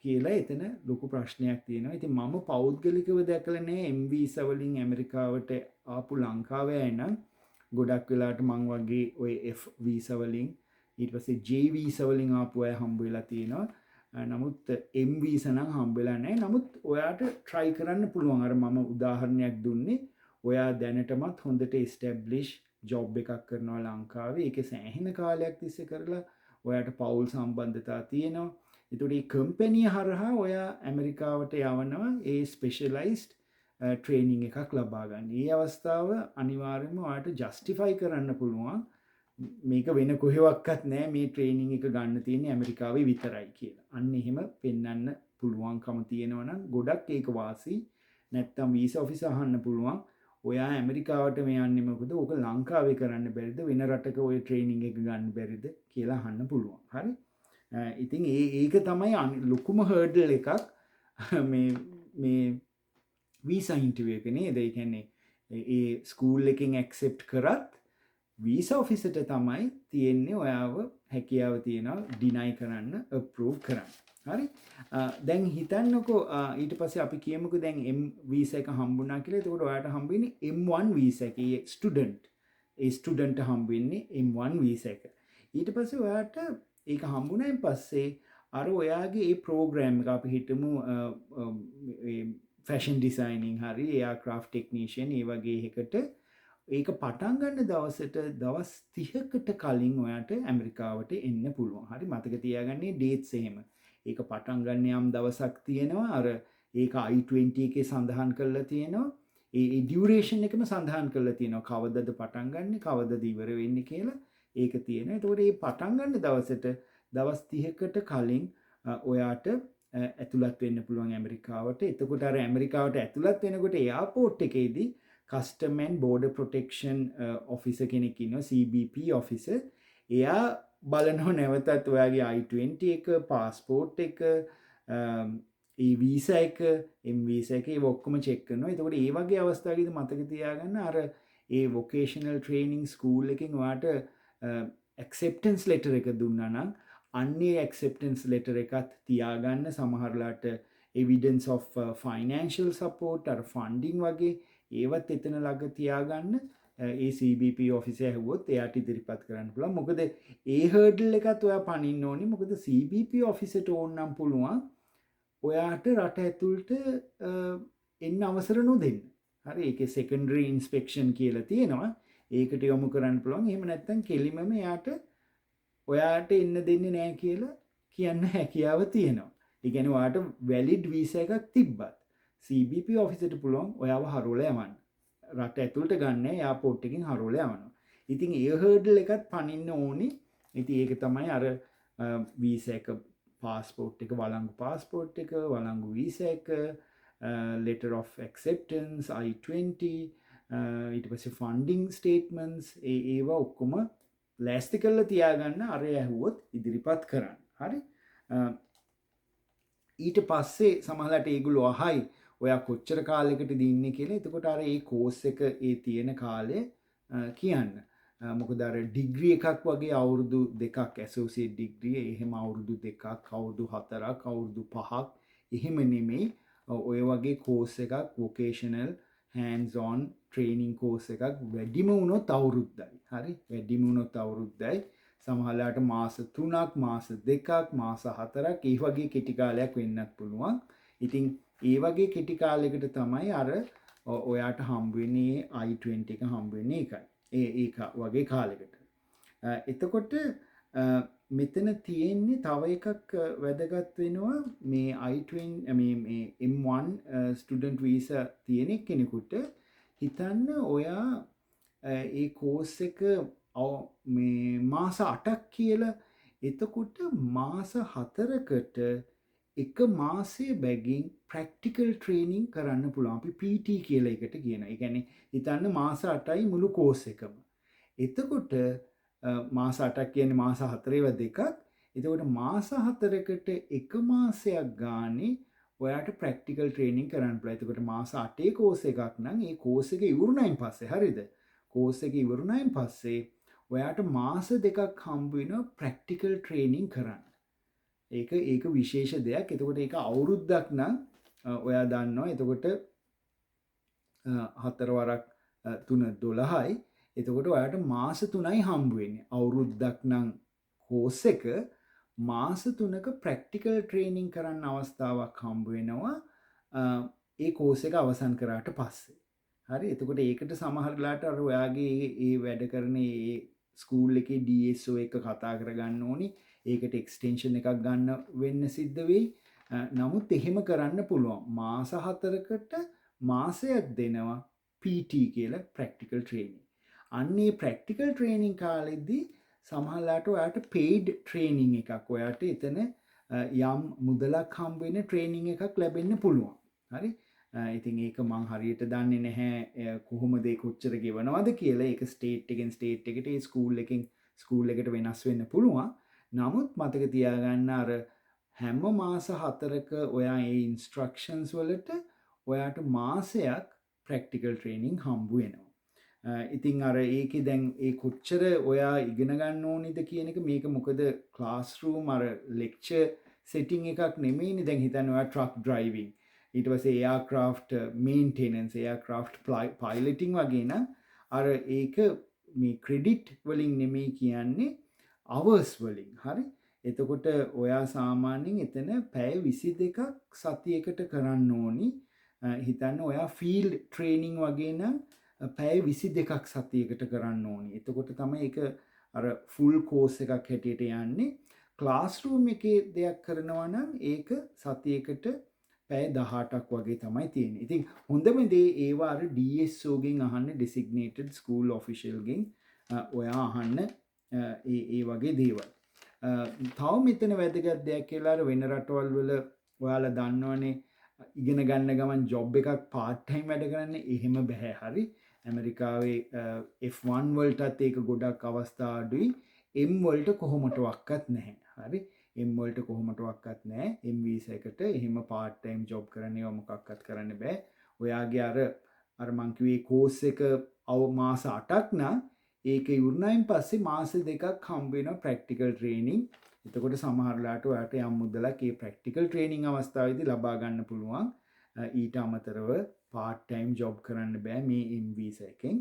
කියලා එතන ලොකු ප්‍රශ්නයක් තියෙනවා. ඉතින් මම පෞද්ගලිකව දැකලා නැහැ MV වලින් ඇමරිකාවට ආපු ලංකාවේ අය නම් ගොඩක් වෙලාට මං වගේ ඔය F වීසා වලින් ඊට පස්සේ J වීසා වලින් ආපු අය හම්බ වෙලා තියෙනවා. නමුත් M වීසා නම් හම්බ වෙලා නැහැ. නමුත් ඔයාට try කරන්න පුළුවන්. අර මම උදාහරණයක් දුන්නේ ඔයා දැනටමත් හොඳට ස්ටැබ්ලිෂ් ජොබ් එකක් කරනවා ලංකාවේ. ඒකේ සෑහෙන කාලයක් තිස්සේ කරලා ඔයාට පවුල් සම්බන්ධතා තියෙනවා. ඒතකොට මේ කම්පැනි හරහා ඔයා ඇමරිකාවට යවනවා ඒ ස්පෙෂලායිස්ඩ් ට්‍රේනින් එකක් ලබා ගන්න. මේ අවස්ථාව අනිවාර්යයෙන්ම ඔයාට ජස්ටිෆයි කරන්න පුළුවන්. මේක වෙන කොහෙවත් නැහැ මේ ට්‍රේනින් එක ගන්න තියෙන්නේ ඇමරිකාවේ විතරයි කියලා. අන්න එහෙම පෙන්වන්න පුළුවන්කම තියෙනවා නම් ගොඩක් ඒක වාසි. නැත්තම් වීසා ඔෆිස් අහන්න පුළුවන්. ඔයා ඇමරිකාවට මේ යන්නේ මොකද? ඕක ලංකාවේ කරන්න බැරිද? වෙන රටක ඔය ට්‍රේනින් එක ගන්න බැරිද කියලා අහන්න පුළුවන්. හරි? ඉතින් ඒක තමයි ලොකුම හර්ඩල් එකක් මේ වීසා ඉන්ටර්වියු එක නේද? ඒ කියන්නේ ඒ ස්කූල් එකෙන් ඇක්සෙප්ට් කරත් වීසා ඔෆිසට තමයි තියෙන්නේ ඔයාව හැකියාව තියෙනවා ඩිනයි කරන්න අප්‍රූව් කරන්න. හරි? දැන් හිතන්නකෝ ඊට පස්සේ අපි කියමුකෝ දැන් M වීසා එක හම්බුණා කියලා. එතකොට ඔයාට හම්බ වෙන්නේ M1 වීසා එක. ඒ ස්ටුඩන්ට් හම්බ වෙන්නේ M1 වීසා එක. ඊට පස්සේ ඔයාට ඒක හම්බුණායින් පස්සේ අර ඔයාගේ ඒ ප්‍රෝග්‍රෑම් එක අපි හිතමු ෆැෂන් ඩිසයිනින් හරි එයාක්‍රාෆ්ට් ටෙක්නීෂියන් ඒ වගේ එකකට ඒක පටන් ගන්න දවසට දවස් 30කට කලින් ඔයාට ඇමරිකාවට එන්න පුළුවන්. හරි මතක තියාගන්නේ ඩේට්ස් එහෙම. ඒක පටන් ගන්න යම් දවසක් තියෙනවා. අර ඒක I-20 එකේ සඳහන් කරලා තියෙනවා. ඒ ඩියුරේෂන් එකම සඳහන් කරලා තියෙනවා. කවදද පටන් ගන්න, කවදද ඉවර වෙන්නේ කියලා ඒක තියෙනවා. ඒතකොට මේ පටන් ගන්න දවසට දවස් 30කට කලින් ඔයාට ඇතුළත් වෙන්න පුළුවන් ඇමරිකාවට. එතකොට අර ඇමරිකාවට ඇතුළත් වෙනකොට එයාපෝට් එකේදී custom and border protection officer කෙනෙක් ඉන්නවා CBP ඔෆිසර්. එයා බලනවා නැවතත් ඔයාගේ I-20 එක, පාස්පෝර්ට් එක, ඒ වීසා එක, M වීසා එක ඒ ඔක්කොම චෙක් කරනවා. එතකොට ඒ වගේ අවස්ථාවකදී මතක තියාගන්න අර ඒ වොකේෂනල් ට්‍රේනින් ස්කූල් එකෙන් ඔයාට ඇක්සෙප්ටන්ස් ලෙටර් එක දුන්නා නම් අන්නේ ඇක්සෙප්ටන්ස් ලෙටර් එකත් තියාගන්න. සමහරලාට evidence of financial support අර ෆන්ඩින් වගේ ඒවත් එතන ළඟ තියාගන්න. ඒ CBP ඔෆිසර් ඇහුවොත් එයාට ඉදිරිපත් කරන්න පුළුවන්. මොකද ඒ හර්ඩල් එකත් ඔයා පනින්න ඕනි. මොකද CBP ඔෆිසර්ට ඕන නම් පුළුවන් ඔයාට රට ඇතුළට එන්න අවසර නොදෙන්න. හරි ඒකේ secondary inspection කියලා තියෙනවා. ඒකට යොමු කරන්න පුළුවන්. එහෙම නැත්නම් කෙලිමම ඔයාට එන්න දෙන්නේ නැහැ කියලා කියන්න හැකියාව තියෙනවා. ඒ කියන්නේ ඔයාට valid visa එකක් තිබ්බත් CBP ඔෆිසර්ට පුළුවන් ඔයාව හරවලා යවන්න. රට ඇතුළට ගන්න එයාපෝට් එකකින් හරවලා යවනවා. ඉතින් ඒ හර්ඩල් එකත් පනින්න ඕනි. ඉතින් ඒක තමයි අර වීසා එක, පාස්පෝර්ට් එක, වළංගු පාස්පෝර්ට් එක, වළංගු වීසා එක, letter of acceptance, I-20, ඊට පස්සේ ෆන්ඩින් ස්ටේට්මන්ට්ස් ඒවා ඔක්කොම ලෑස්ති කරලා තියාගන්න. අර ඇහුවොත් ඉදිරිපත් කරන්න. හරි? ඊට පස්සේ සමහරවිට ඒගොල්ලෝ අහයි ඔයා කොච්චර කාලයකටද ඉන්නේ කියලා. එතකොට අර ඒ කෝස් එක ඒ තියෙන කාලය කියන්න. මොකද අර ඩිග්‍රී එකක් වගේ අවුරුදු 2ක් ඇසෝසියේට් ඩිග්‍රී එහෙම අවුරුදු 2ක්, අවුරුදු 4ක්, අවුරුදු 5ක් එහෙම නෙමෙයි. ඔය වගේ කෝස් එකක් vocational hands on training course එකක් වැඩිම වුණොත් අවුරුද්දයි. හරි? වැඩිම වුණොත් අවුරුද්දයි. සමහරවිට මාස 3ක්, මාස 2ක්, මාස 4ක් ඒ වගේ කෙටි කාලයක් වෙන්නත් පුළුවන්. ඉතින් ඒ වගේ කෙටි කාලයකට තමයි අර ඔයාට හම්බ වෙන්නේ I-20 එක හම්බ වෙන්නේ ඒකයි. ඒක වගේ කාලයකට. එතකොට මෙතන තියෙන්නේ තව එකක් වැදගත් වෙනවා මේ I-20 මේ M1 ස්ටුඩන්ට් වීසා තියෙන කෙනෙකුට හිතන්න ඔයා ඒ කෝස් එක මේ මාස 8ක් කියලා. එතකොට මාස 4කට එක මාසයේ බැගින් ප්‍රැක්ටිකල් ට්‍රේනින් කරන්න පුළුවන්. අපි PT කියලා එකට කියනවා. ඒ කියන්නේ හිතන්න මාස 8යි මුළු කෝස් එකම. එතකොට මාස 8ක් කියන්නේ මාස 4 දෙකක්. එතකොට මාස 4කට එක මාසයක් ගානේ ඔයාට ප්‍රැක්ටිකල් ට්‍රේනින් කරන්න පුළුවන්. එතකොට මාස 8 කෝස් එකක් නම් ඒ කෝස් එක ඉවරුණයින් පස්සේ හරිද? කෝස් එක ඉවරුණයින් පස්සේ ඔයාට මාස 2ක් හම්බ වෙනවා ප්‍රැක්ටිකල් ට්‍රේනින් කරන්න. ඒක විශේෂ දෙයක්. එතකොට ඒක අවුරුද්දක් නම් ඔයා දන්නවා. එතකොට 4 වරක් 3 12යි. එතකොට ඔයාට මාස 3යි හම්බ වෙන්නේ. අවුරුද්දක් නම් කෝස් එක මාස 3ක ප්‍රැක්ටිකල් ට්‍රේනින් කරන්න අවස්ථාවක් හම්බ වෙනවා. ඒ කෝස් එක අවසන් කරාට පස්සේ. හරි. එතකොට ඒකට සමහර වෙලාවට අර ඔයාගේ ඒ වැඩ කරන ඒ ස්කූල් එකේ DSO එක කතා කරගන්න ඕනි. ඒකට එක්ස්ටෙන්ෂන් එකක් ගන්න වෙන්න සිද්ධ වෙයි. නමුත් එහෙම කරන්න පුළුවන්. මාස 4කට මාසයක් දෙනවා PT කියලා ප්‍රැක්ටිකල් ට්‍රේනින්. අන්නේ ප්‍රැක්ටිකල් ට්‍රේනින් කාලෙදී සමහරලාට ඔයාට පේඩ් ට්‍රේනින් එකක් ඔයාට එතන යම් මුදලක් හම්බ වෙන ට්‍රේනින් එකක් ලැබෙන්න පුළුවන්. හරි. ඉතින් ඒක මං හරියට දන්නේ නැහැ කොහොමද ඒක කොච්චර ගෙවනවද කියලා. ඒක ස්ටේට් එකෙන් ස්ටේට් එකට ඒ ස්කූල් එකෙන් ස්කූල් එකට වෙනස් වෙන්න පුළුවන්. නමුත් මතක තියාගන්න අර හැම මාස 4ක ඔයා ඒ ඉන්ස්ට්‍රක්ෂන්ස් වලට ඔයාට මාසයක් ප්‍රැක්ටිකල් ට්‍රේනින් හම්බ වෙනවා. ඉතින් අර ඒකේ දැන් ඒ කොච්චර ඔයා ඉගෙන ගන්න ඕනිද කියන එක මේක මොකද ක්ලාස් රූම් අර ලෙක්චර් සෙටින් එකක් නෙමෙයිනේ. දැන් හිතන්න ඔයා ට්‍රක් ඩ්‍රයිවිං ඊට පස්සේ එයාක්‍රාෆ්ට් මේන්ටෙනන්ස් එයාක්‍රාෆ්ට් පයිලටිං වගේ නම් අර ඒක මේ ක්‍රෙඩිට් වලින් නෙමෙයි කියන්නේ අවර්ස් වලින්. හරි. එතකොට ඔයා සාමාන්‍යයෙන් එතන පැය 22ක් සතියකට කරන්න ඕනි. හිතන්න ඔයා ෆීල්ඩ් ට්‍රේනින් වගේ නම් පැය 22ක් සතියකට කරන්න ඕනි. එතකොට තමයි ඒක අර ෆුල් කෝස් එකක් හැටියට යන්නේ. ක්ලාස් රූම් එකේ දෙයක් කරනවා නම් ඒක සතියකට පැය 18ක් වගේ තමයි තියෙන්නේ. ඉතින් හොඳම දේ ඒවා අර DSO ගෙන් අහන්න, designated school official ගෙන් ඔයා අහන්න ඒ වගේ දේවල්. තව මෙතන වැදගත් දෙයක් කියලා අර වෙන රටවල් වල ඔයාලා දන්නවනේ ඉගෙන ගන්න ගමන් ජොබ් එකක් part time වැඩ කරන්න එහෙම බෑ. හරි. ඇමරිකාවේ F1 වලටත් ඒක ගොඩක් අවස්ථා අඩුයි. M වලට කොහොමටවත් නැහැ. හරි. M වලට කොහොමටවත් නැහැ. M වීසා එකට එහෙම part time job කරන්න ඒවා මොකක්වත් කරන්න බෑ. ඔයාගේ අර මං කිව්වේ කෝස් එක මාස 8ක් නම් ඒක ඉවරනයින් පස්සේ මාස 2ක් හම්බ වෙනවා ප්‍රැක්ටිකල් ට්‍රේනින්. එතකොට සමහරලාට ඔයාට යම් මුදලක් ඒ ප්‍රැක්ටිකල් ට්‍රේනින් අවස්ථාවේදී ලබා ගන්න පුළුවන්. ඊට අමතරව part time job කරන්න බෑ මේ M වීසා එකෙන්.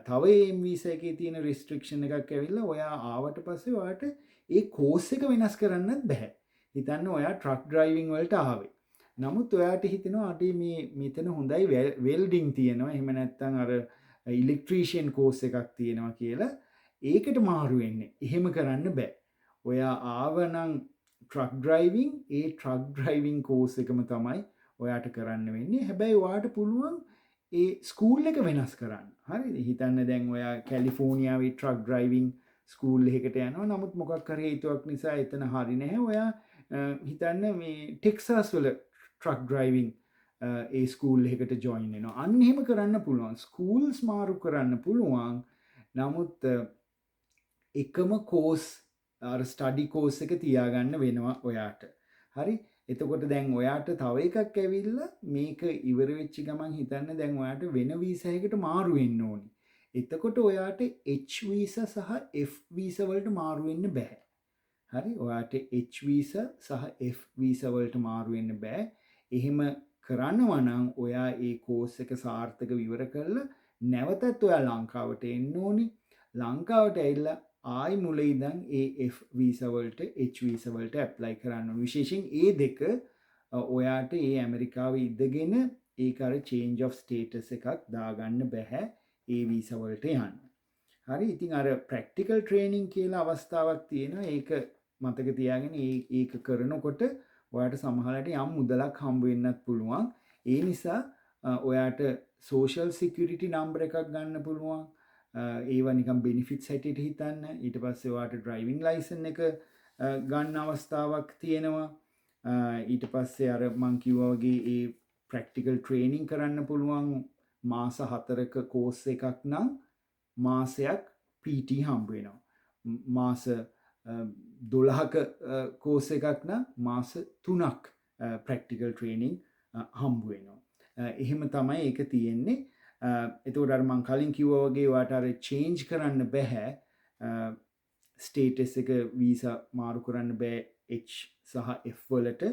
තව M වීසා එකේ තියෙන restriction එකක් ඇවිල්ලා ඔයා ආවට පස්සේ ඔයාට ඒ කෝස් එක වෙනස් කරන්නත් බෑ. හිතන්න ඔයා ට්‍රක් ඩ්‍රයිවිං වලට ආවේ. නමුත් ඔයාට හිතෙනවා අඩේ මේ මෙතන හොඳයි වෙල්ඩිං තියෙනවා. එහෙම නැත්නම් අර ඉලෙක්ට්‍රීෂියන් කෝස් එකක් තියෙනවා කියලා ඒකට මාරු වෙන්නේ. එහෙම කරන්න බෑ. ඔයා ආවනම් ට්‍රක් ඩ්‍රයිවිං ඒ ට්‍රක් ඩ්‍රයිවිං කෝස් එකම තමයි ඔයාට කරන්න වෙන්නේ. හැබැයි ඔයාට පුළුවන් ඒ ස්කූල් එක වෙනස් කරන්න. හරිද? හිතන්න දැන් ඔයා කැලිෆෝනියාවේ ට්‍රක් ඩ්‍රයිවිං ස්කූල් එකකට යනවා. නමුත් මොකක් හරි හේතුවක් නිසා එතන හරි නැහැ. ඔයා හිතන්න මේ ටෙක්සාස් වල ට්‍රක් ඩ්‍රයිවිං ඒ ස්කූල් එකකට ජොයින් වෙනවා. අන්න එහෙම කරන්න පුළුවන්. ස්කූල්ස් මාරු කරන්න පුළුවන්. නමුත් එකම කෝස් අර ස්ටඩි කෝස් එක තියාගන්න වෙනවා ඔයාට. හරි. එතකොට දැන් ඔයාට තව එකක් ඇවිල්ලා මේක ඉවර වෙච්ච ගමන් හිතන්න දැන් ඔයාට වෙන වීසා එකකට මාරු වෙන්න ඕනි. එතකොට ඔයාට H වීසා සහ F වීසා වලට මාරු වෙන්න බෑ. හරි. ඔයාට H වීසා සහ F වීසා වලට මාරු වෙන්න බෑ. එහෙම කරනවා නම් ඔයා ඒ කෝස් එක සාර්ථකව ඉවර කරලා නැවතත් ඔයා ලංකාවට එන්න ඕනි. ලංකාවට ඇවිල්ලා ආයි මුල ඉඳන් ඒ F වීසා වලට H වීසා වලට ඇප්ලයි කරන්න ඕනේ. විශේෂයෙන් ඒ දෙක ඔයාට ඒ ඇමරිකාවේ ඉඳගෙන ඒක අර change of status එකක් දාගන්න බෑ ඒ වීසා වලට යන්න. හරි. ඉතින් අර practical training කියලා අවස්ථාවක් තියෙනවා. ඒක මතක තියාගෙන ඒක කරනකොට ඔයාට සමහරවිට යම් මුදලක් හම්බ වෙන්නත් පුළුවන්. ඒ නිසා ඔයාට social security number එකක් ගන්න පුළුවන්. ඒවා නිකන් benefits හැටියට හිතන්න. ඊට පස්සේ ඔයාට driving license එක ගන්න අවස්ථාවක් තියෙනවා. ඊට පස්සේ අර මං කිව්වා වගේ ඒ practical training කරන්න පුළුවන්. මාස 4ක course එකක් නම් මාසයක් PT හම්බ වෙනවා. මාස 12ක course එකක් නම් මාස 3ක් practical training හම්බ වෙනවා. එහෙම තමයි ඒක තියෙන්නේ. එතකොට අර මං කලින් කිව්වා වගේ ඔයාට අර චේන්ජ් කරන්න බෑ ස්ටේටස් එක වීසා මාරු කරන්න බෑ H සහ F වලට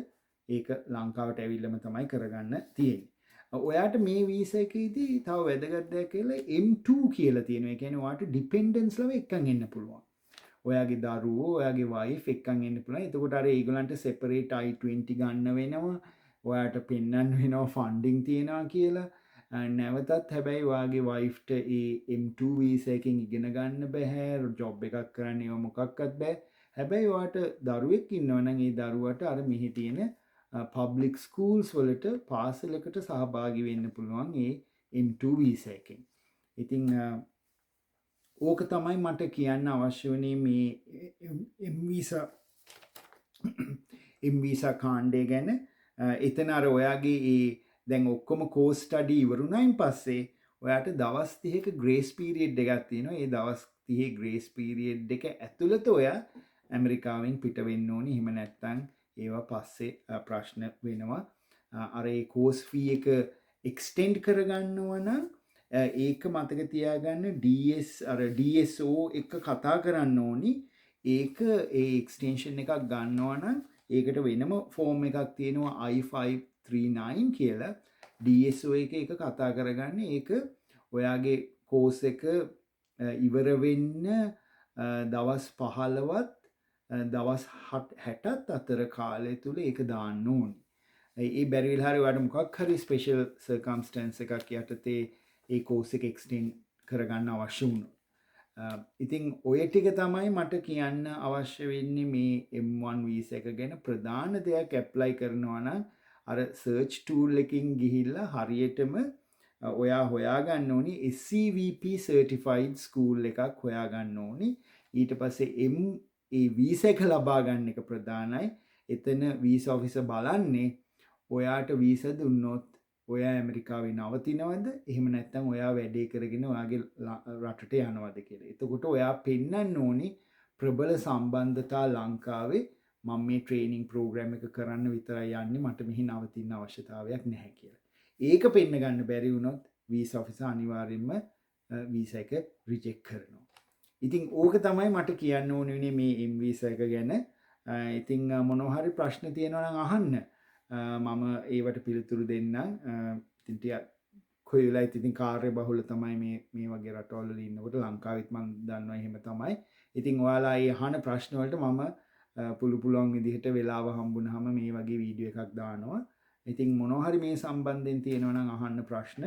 ඒක ලංකාවට ඇවිල්ලම තමයි කරගන්න තියෙන්නේ. ඔයාට මේ වීසා එකේදී තව වැදගත් දෙයක් කියලා M2 කියලා තියෙනවා. ඒ කියන්නේ ඔයාට ඩිපෙන්ඩන්ස් ළම එක්කන් එන්න පුළුවන්. ඔයාගේ දරුවෝ, ඔයාගේ වයිෆ් එක්කන් එන්න පුළුවන්. එතකොට අර ඒගොල්ලන්ට සෙපරේට් I-20 ගන්න වෙනවා. ඔයාට පෙන්වන්න වෙනවා ෆන්ඩින් තියෙනවා කියලා. නැවතත් හැබැයි ඔයාගේ වයිෆ්ට ඒ M2 වීසා එකෙන් ඉගෙන ගන්න බෑ. ජොබ් එකක් කරන්න ඒව මොකක්වත් බෑ. හැබැයි ඔයාට දරුවෙක් ඉන්නවා නම් ඒ දරුවට අර මෙහි තියෙන පබ්ලික් ස්කූල්ස් වලට පාසලකට සහභාගී වෙන්න පුළුවන් ඒ M2 වීසා එකෙන්. ඉතින් ඕක තමයි මට කියන්න අවශ්‍ය වුණේ මේ M වීසා කාණ්ඩය ගැන. එතන අර ඔයාගේ ඒ දැන් ඔක්කොම කෝස් ස්ටඩි ඉවරුණයින් පස්සේ ඔයාට දවස් 30ක ග්‍රේස් පීරියඩ් එකක් තියෙනවා. ඒ දවස් 30 ග්‍රේස් පීරියඩ් එක ඇතුළත ඔයා ඇමරිකාවෙන් පිට වෙන්න ඕනි. එහෙම නැත්නම් ඒවා පස්සේ ප්‍රශ්න වෙනවා. අර ඒ කෝස් ෆී එක එක්ස්ටෙන්ඩ් කරගන්නවා නම් ඒක මතක තියාගන්න DSO එක කතා කරන්න ඕනි. ඒක ඒ එක්ස්ටෙන්ෂන් එකක් ගන්නවා නම් ඒකට වෙනම ෆෝම් එකක් තියෙනවා I-539 කියලා. DSO එක කතා කරගන්න. ඒක ඔයාගේ කෝස් එක ඉවර වෙන්න දවස් 15ත් දවස් 60ත් අතර කාලය තුල ඒක දාන්න ඕනි. ඒ බැරි වෙලා හරි ඔයාලට මොකක් හරි ස්පෙෂල් සර්කම්ස්ටැන්ස් එකක් යටතේ ඒ කෝස් එක එක්ස්ටෙන්ඩ් කරගන්න අවශ්‍ය වුණොත්. ඉතින් ඔය ටික තමයි මට කියන්න අවශ්‍ය වෙන්නේ මේ M1 වීසා එක ගැන. ප්‍රධාන දෙයක් ඇප්ලයි කරනවා නම් අර සර්ච් ටූල් එකකින් ගිහිල්ලා හරියටම ඔයා හොයාගන්න ඕනි SCVP certified school එකක් හොයාගන්න ඕනි. ඊට පස්සේ ඒ වීසා එක ලබා ගන්න එක ප්‍රධානයි. එතන වීසා ඔෆිසර් බලන්නේ ඔයාට වීසා දුන්නොත් ඔයා ඇමරිකාවේ නවතිනවද? එහෙම නැත්නම් ඔයා වැඩේ කරගෙන ඔයාගේ රටට යනවද කියලා. එතකොට ඔයා පෙන්වන්න ඕනි ප්‍රබල සම්බන්ධතා ලංකාවේ මම මේ ට්‍රේනින් ප්‍රෝග්‍රෑම් එක කරන්න විතරයි යන්නේ. මට මෙහි නවතින්න අවශ්‍යතාවයක් නැහැ කියලා. ඒක පෙන්න ගන්න බැරි වුණොත් වීසා ඔෆිසර් අනිවාර්යයෙන්ම වීසා එක රිජෙක්ට් කරනවා. ඉතින් ඕක තමයි මට කියන්න ඕන වෙන්නේ මේ M වීසා එක ගැන. ඉතින් මොනවා හරි ප්‍රශ්න තියෙනවා නම් අහන්න. මම ඒවට පිළිතුරු දෙන්නම්. ඉතින් ටික කොයි වෙලාවෙත් ඉතින් කාර්ය බහුල තමයි මේ වගේ රටවල් වල ඉන්නකොට. ලංකාවෙත් මම දන්නවා එහෙම තමයි. ඉතින් ඔයාලා ඒ අහන ප්‍රශ්න වලට මම පුළුවන් විදිහට වෙලාව හම්බුනහම මේ වගේ වීඩියෝ එකක් දානවා. ඉතින් මොනවා හරි මේ සම්බන්ධයෙන් තියෙනවා නම් අහන්න ප්‍රශ්න.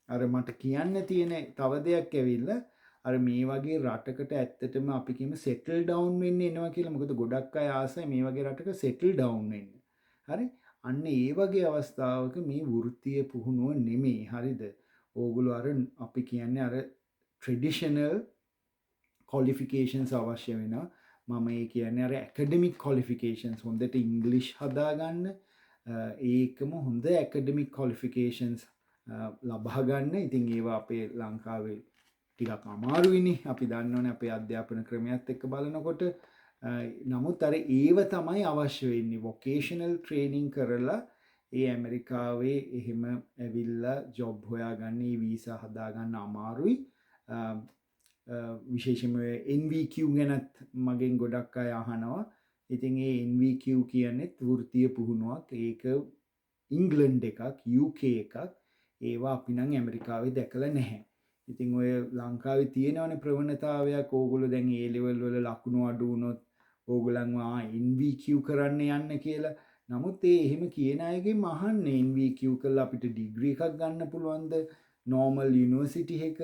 අර මට කියන්න තියෙන තව දෙයක් ඇවිල්ලා අර මේ වගේ රටකට ඇත්තටම අපි කියමු සෙටල් ඩවුන් වෙන්න එනවා කියලා. මොකද ගොඩක් අය ආසයි මේ වගේ රටක සෙටල් ඩවුන් වෙන්න. හරි? අන්න ඒ වගේ අවස්ථාවක මේ වෘත්තීය පුහුණුව නෙමෙයි. හරිද? ඕගොල්ලෝ අර අපි කියන්නේ අර ට්‍රැඩිෂනල් ක්වොලිෆිකේෂන්ස් අවශ්‍ය වෙනවා. මම ඒ කියන්නේ අර ඇකඩමික් ක්වොලිෆිකේෂන්ස් හොඳට ඉංග්‍රීසි හදාගන්න. ඒකම හොඳ ඇකඩමික් ක්වොලිෆිකේෂන්ස් ලබා ගන්න. ඉතින් ඒවා අපේ ලංකාවේ ටිකක් අමාරුයිනේ. අපි දන්නවනේ අපේ අධ්‍යාපන ක්‍රමයත් එක්ක බලනකොට. නමුත් අර ඒව තමයි අවශ්‍ය වෙන්නේ. වොකේෂනල් ට්‍රේනින් කරලා ඒ ඇමරිකාවේ එහෙම ඇවිල්ලා ජොබ් හොයාගන්න, ඒ වීසා හදාගන්න අමාරුයි. විශේෂයෙන්ම NVQ ගැනත් මගෙන් ගොඩක් අය අහනවා. ඉතින් ඒ NVQ කියන්නේ වෘත්තීය පුහුණුවක්. ඒක ඉංග්ලන්ඩ් එකක්, UK එකක්. ඒවා අපි නම් ඇමරිකාවේ දැකලා නැහැ. ඉතින් ඔය ලංකාවේ තියෙනවනේ ප්‍රවණතාවයක්. ඕගොල්ලෝ දැන් A level වල ලකුණු අඩු වුණොත් ඕගොල්ලන්ව NVQ කරන්න යන්න කියලා. නමුත් ඒ එහෙම කියන අයගෙන් අහන්න NVQ කරලා අපිට ඩිග්‍රී එකක් ගන්න පුළුවන්ද? normal යුනිවර්සිටි එක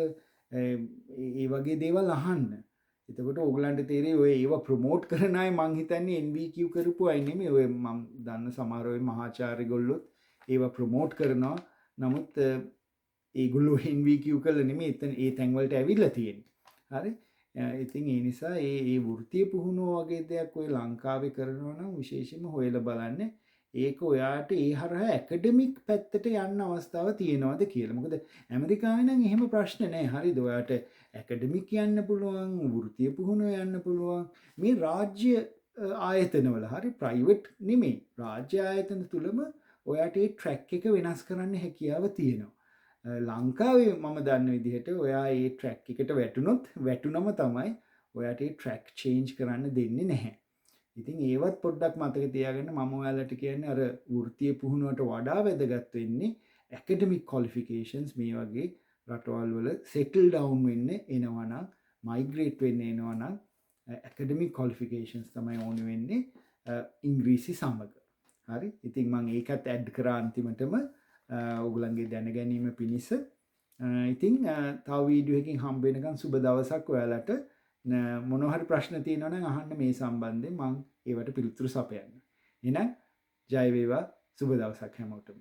ඒ වගේ දේවල් අහන්න. එතකොට ඕගොල්ලන්ට තේරෙයි ඔය ඒව ප්‍රොමෝට් කරන අය මං හිතන්නේ NVQ කරපු අය නෙමෙයි. ඔය මම දන්න සමහර ඔය මහාචාර්ය ගොල්ලොත් ඒව ප්‍රොමෝට් කරනවා. නමුත් ඒගොල්ලෝ NVQ කරලා නෙමෙයි එතන ඒ තැන් වලට ඇවිල්ලා තියෙන්නේ. හරි? ඉතින් ඒ නිසා ඒ වෘත්තීය පුහුණුව වගේ දෙයක් ඔය ලංකාවේ කරනවා නම් විශේෂයෙන්ම හොයලා බලන්න. ඒක ඔයාට ඒ හරහා ඇකඩමික් පැත්තට යන්න අවස්ථාව තියෙනවද කියලා. මොකද ඇමරිකාවේ නම් එහෙම ප්‍රශ්න නැහැ. හරිද? ඔයාට ඇකඩමික් යන්න පුළුවන්, වෘත්තීය පුහුණුව යන්න පුළුවන්. මේ රාජ්‍ය ආයතනවල හරි ප්‍රයිවට් නෙමෙයි. රාජ්‍ය ආයතන තුලම ඔයාට ඒ ට්‍රැක් එක වෙනස් කරන්න හැකියාව තියෙනවා. ලංකාවේ මම දන්න විදිහට ඔයා ඒ ට්‍රැක් එකට වැටුනොත් වැටුනම තමයි ඔයාට ඒ ට්‍රැක් චේන්ජ් කරන්න දෙන්නේ නැහැ. ඉතින් ඒවත් පොඩ්ඩක් මතක තියාගන්න මම ඔයාලට කියන්නේ අර වෘත්තීය පුහුණුවට වඩා වැදගත් වෙන්නේ ඇකඩමික් ක්වොලිෆිකේෂන්ස් මේ වගේ රටවල් වල සෙටල් ඩවුන් වෙන්න එනවා නම් මයිග්‍රේට් වෙන්න එනවා නම් ඇකඩමික් ක්වොලිෆිකේෂන්ස් තමයි ඕනේ වෙන්නේ ඉංග්‍රීසි සමග. හරි. ඉතින් මම ඒකත් ඇඩ් කරා අන්තිමටම ඔයගලන්ගේ දැන ගැනීම පිණිස. ඉතින් තව වීඩියෝ එකකින් හම්බ වෙනකන් සුබ දවසක් ඔයාලට. මොනවා හරි ප්‍රශ්න තියෙනවා නම් අහන්න මේ සම්බන්ධයෙන් මම ඒවට පිළිතුරු සපයන්න. එහෙනම් ජය වේවා සුබ දවසක් හැමෝටම.